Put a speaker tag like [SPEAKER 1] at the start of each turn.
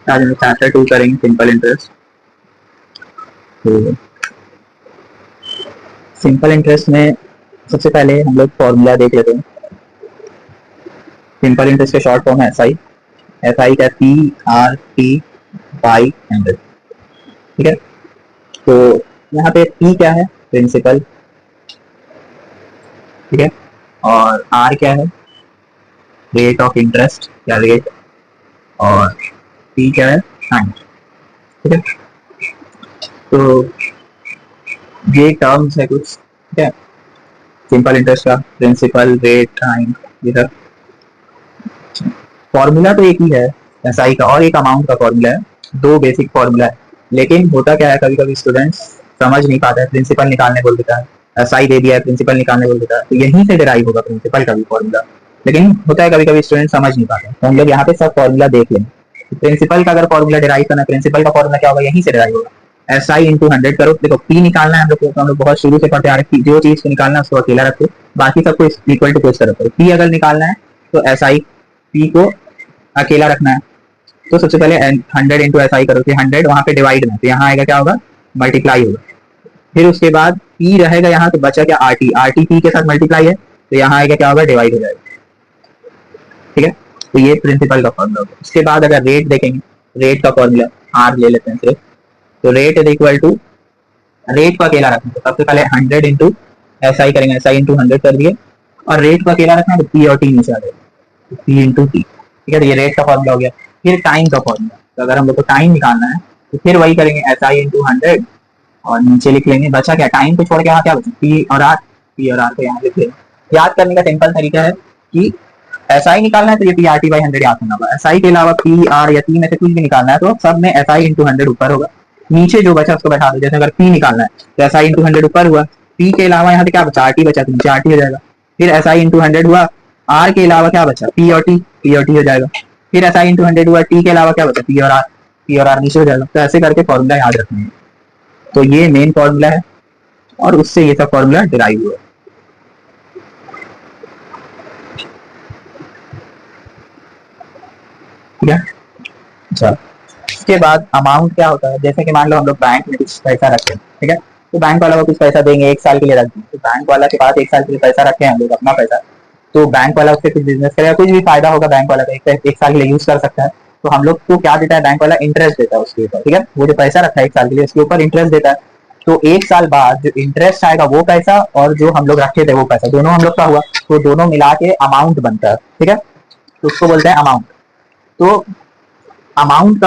[SPEAKER 1] आज हम चैप्टर 2 करेंगे सिंपल इंटरेस्ट। तो सिंपल इंटरेस्ट में सबसे पहले हम लोग फॉर्मूला देख लेते हैं। सिंपल इंटरेस्ट का शॉर्ट फॉर्म है एसआई। एसआई का PRT/100। ठीक है, तो यहाँ पे P क्या है? प्रिंसिपल। ठीक है, और R क्या है? रेट ऑफ इंटरेस्ट या रेट, और T क्या है? टाइम। ठीक है, तो ये टर्म्स है कुछ। ठीक है, सिंपल इंटरेस्ट का प्रिंसिपल, रेट, टाइम, ये सब फॉर्मूला तो एक ही है एसआई का, और एक अमाउंट का फॉर्मूला है। दो बेसिक फॉर्मूला है, लेकिन होता क्या है, कभी कभी स्टूडेंट्स समझ नहीं पाता है, प्रिंसिपल निकालने बोल देता है, एसआई दे दिया है, प्रिंसिपल निकालने बोल देता है, तो यहीं से डिराइव होगा प्रिंसिपल का भी फॉर्मूला। लेकिन होता है कभी कभी स्टूडेंट समझ नहीं पाते, तो हम लोग यहाँ पे सब फॉर्मूला देख लेंगे। प्रिंसिपल का अगर फॉर्मूला डिराइव करना है, प्रिंसिपल का फॉर्मूला क्या होगा, यहीं से डिराइव होगा। एसआई इंटू 100 करो। देखो पी निकालना है हम लोग बहुत शुरू से पढ़ते आ रहे हैं, जो चीज को निकालना है उसको अकेला रखो, बाकी सबको इक्वल टू कुछ करो। पी अगर निकालना है तो एसआई पी को अकेला रखना है, तो सबसे पहले 100 इंटू एस आई करो, 100 वहां पे डिवाइड में, तो यहाँ आएगा क्या होगा, मल्टीप्लाई होगा। फिर उसके बाद पी रहेगा यहाँ, तो बचा क्या, आरटी। आरटी पी के साथ मल्टीप्लाई है, तो यहाँ आएगा क्या होगा, डिवाइड हो जाएगा। ठीक है, तो ये प्रिंसिपल का फॉर्मूला होगा। उसके बाद अगर रेट देखेंगे, रेट का फॉर्मूला आर ले लेते हैं सिर्फ, तो rate is equal to, rate को अकेला रखना है तो सबसे पहले 100 इंटू एस आई करेंगे, एस आई इंटू 100 कर दिए, और रेट को अकेला रखना है तो पी और टी नीचे आ जाएगा, पी इंटू टी। ठीक है, तो ये रेट का फॉर्मूला हो गया। फिर टाइम का फॉर्मूला, तो अगर हम लोग को टाइम निकालना है तो फिर वही करेंगे, एस आई इंटू 100 और नीचे लिख लेंगे, बचा क्या, टाइम को छोड़ के यहाँ क्या बचा, पी और आर। पी और आर को यहाँ लिख लेंगे। याद करने का सिंपल तरीका है कि एस आई निकालना है तो ये पी आर टी बाई 100 याद करना होगा। एस आई के अलावा पी आर या टी में से कुछ भी निकालना है तो सब में एस आई इंटू 100 ऊपर होगा, नीचे जो बचा उसको बैठा दो। जैसे अगर पी निकालना है तो एस आई इंटू 100 ऊपर हुआ, पी के अलावा यहाँ पे क्या बचा, आर टी बचा, तो नीचे आर टी हो जाएगा। फिर एस आई इंटू 100 हुआ, आर के अलावा क्या बचा, पी और टी, पी और टी हो जाएगा। फिर एस आई इंटू 100 हुआ, टी के अलावा क्या बचा, पी और आर, पी और आर नीचे हो जाएगा। तो ऐसे करके फॉर्मूला याद रखना है। तो ये मेन फॉर्मूला है, और उससे ये सब फॉर्मूला डिराइव हुआ। ठीक है, अच्छा उसके बाद अमाउंट क्या होता है, जैसे कि मान लो हम लोग बैंक में कुछ पैसा रखते हैं। ठीक है, तो बैंक वाला को कुछ पैसा देंगे, 1 साल के लिए रख देंगे, तो बैंक वाला के पास 1 साल के लिए पैसा रखे हैं हम लोग, अपना पैसा, तो बैंक वाला उससे कुछ बिजनेस करेगा, कुछ भी फायदा होगा बैंक वाला का, एक साल के लिए यूज कर सकता है। तो हम लोग को क्या देता है, बैंक वाला इंटरेस्ट देता है उसके ऊपर। ठीक है, वो जो पैसा रखा है 1 साल के लिए, उसके ऊपर इंटरेस्ट देता है। तो 1 साल बाद जो इंटरेस्ट आएगा वो पैसा, और जो हम लोग रखे थे वो पैसा, दोनों हम लोग का हुआ, तो दोनों मिला के अमाउंट बनता है। ठीक है, तो उसको बोलते हैं अमाउंट। तो अमाउंट का